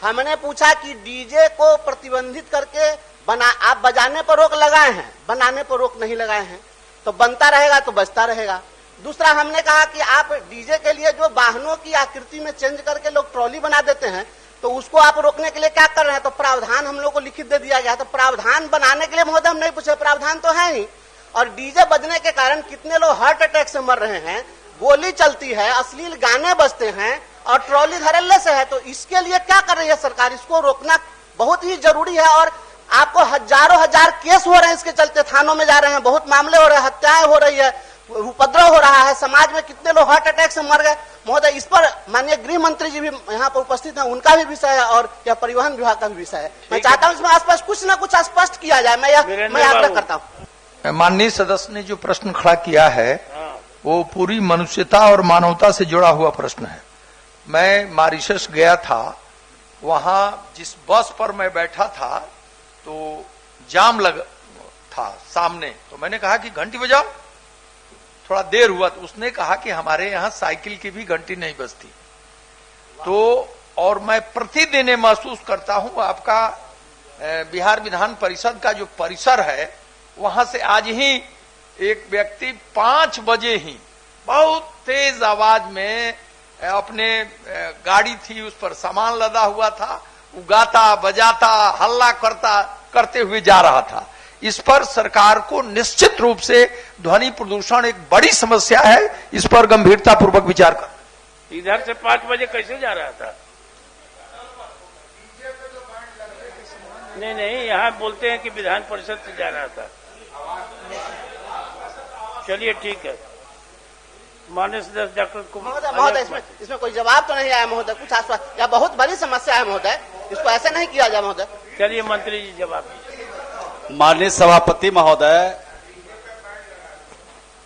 हमने पूछा कि डीजे को प्रतिबंधित करके आप बजाने पर रोक लगाए हैं, बनाने पर रोक नहीं लगाए हैं, तो बनता रहेगा तो बजता रहेगा। दूसरा हमने कहा कि आप डीजे के लिए जो वाहनों की आकृति में चेंज करके लोग ट्रॉली बना देते हैं, तो उसको आप रोकने के लिए क्या कर रहे हैं? तो प्रावधान हम लोग को लिखित दे दिया गया। तो प्रावधान बनाने के लिए महोदय हम नहीं पूछे, प्रावधान तो है ही। और डीजे बजने के कारण कितने लोग हार्ट अटैक से मर रहे हैं, गोली चलती है, अश्लील गाने बजते हैं और ट्रॉली धड़ल्ले से है। तो इसके लिए क्या कर रही है सरकार? इसको रोकना बहुत ही जरूरी है। और आपको हजारों हजार केस हो रहे हैं इसके चलते, थानों में जा रहे हैं, बहुत मामले हो रहे हैं, हत्याएं हो रही है, उपद्रव हो रहा है, समाज में कितने लोग हार्ट अटैक से मर गए। महोदय इस पर माननीय गृह मंत्री जी भी यहाँ पर उपस्थित हैं, उनका भी विषय है और यह परिवहन विभाग का भी विषय है। मैं चाहता हूँ इसमें आसपास कुछ न कुछ स्पष्ट किया जाए। मैं आग्रह करता हूँ। माननीय सदस्य ने जो प्रश्न खड़ा किया है वो पूरी मनुष्यता और मानवता से जुड़ा हुआ प्रश्न है। मैं मॉरिशस गया था, वहां जिस बस पर मैं बैठा था तो जाम लग था सामने, तो मैंने कहा कि घंटी बजाओ, थोड़ा देर हुआ तो उसने कहा कि हमारे यहाँ साइकिल की भी घंटी नहीं बजती। तो और मैं प्रतिदिन ये महसूस करता हूं, आपका बिहार विधान परिषद का जो परिसर है वहां से आज ही एक व्यक्ति 5 बजे ही बहुत तेज आवाज में अपने गाड़ी थी उस पर सामान लदा हुआ था, वो गाता बजाता हल्ला करते हुए जा रहा था। इस पर सरकार को निश्चित रूप से ध्वनि प्रदूषण एक बड़ी समस्या है, इस पर गंभीरता पूर्वक विचार कर। इधर से 5 बजे कैसे जा रहा था? नहीं, यहाँ बोलते हैं कि विधान परिषद से जा रहा था। चलिए ठीक है। माननीय सदस्य डॉक्टर कुमार महोदय इसमें कोई जवाब तो नहीं आया महोदय, कुछ आसपास या बहुत बड़ी समस्या है महोदय, इसको ऐसे नहीं किया जाए महोदय। चलिए मंत्री जी जवाब। माननीय सभापति महोदय,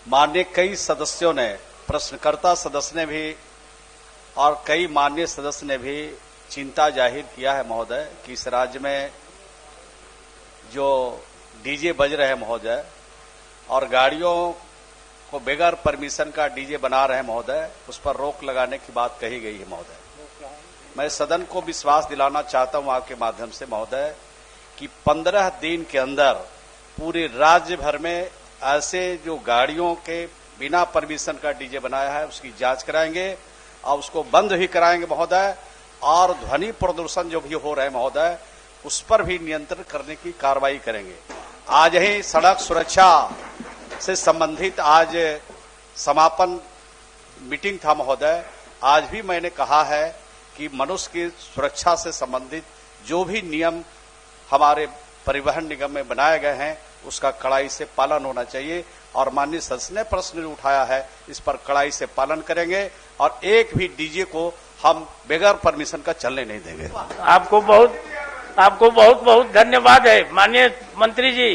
माननीय कई सदस्यों ने, प्रश्नकर्ता सदस्य ने भी और कई माननीय सदस्य ने भी चिंता जाहिर किया है महोदय कि इस राज्य में जो डीजे बज रहे हैं महोदय और गाड़ियों को बगैर परमिशन का डीजे बना रहे हैं महोदय, उस पर रोक लगाने की बात कही गई है महोदय। मैं सदन को विश्वास दिलाना चाहता हूं आपके माध्यम से महोदय कि 15 दिन के अंदर पूरे राज्य भर में ऐसे जो गाड़ियों के बिना परमिशन का डीजे बनाया है उसकी जांच कराएंगे और उसको बंद भी कराएंगे महोदय। और ध्वनि प्रदूषण जो भी हो रहे हैं महोदय उस पर भी नियंत्रण करने की कार्रवाई करेंगे। आज ही सड़क सुरक्षा से संबंधित आज समापन मीटिंग था महोदय। आज भी मैंने कहा है कि मनुष्य की सुरक्षा से संबंधित जो भी नियम हमारे परिवहन निगम में बनाए गए हैं उसका कड़ाई से पालन होना चाहिए। और माननीय सदस्य ने प्रश्न उठाया है, इस पर कड़ाई से पालन करेंगे और एक भी डीजे को हम बगैर परमिशन का चलने नहीं देंगे। आपको बहुत बहुत धन्यवाद है माननीय मंत्री जी,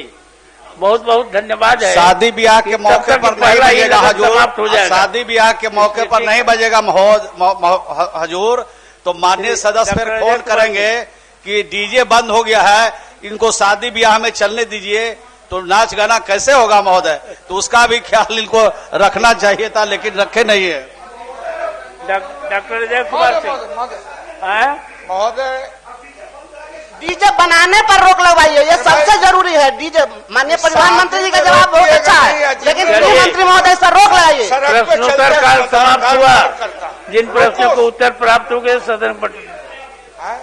बहुत बहुत धन्यवाद है। शादी ब्याह के मौके पर नहीं बजेगा हजूर, शादी ब्याह के मौके पर नहीं बजेगा हजूर, तो माननीय सदस्य फिर फोन करेंगे कि डीजे बंद हो गया है, इनको शादी ब्याह में चलने दीजिए, तो नाच गाना कैसे होगा महोदय? तो उसका भी ख्याल इनको रखना चाहिए था, लेकिन रखे नहीं है। डॉक्टर अजय कुमार सिंह महोदय, डीजे बनाने पर रोक लगवाइए, ये सबसे जरूरी है। डीजे माननीय परिवहन मंत्री जी का जवाब बहुत अच्छा है, लेकिन गृह मंत्री महोदय इस पर रोक लगाइए। प्रश्नोत्तर काल समाप्त हुआ। जिन प्रश्नों को उत्तर प्राप्त हो गए सदन पर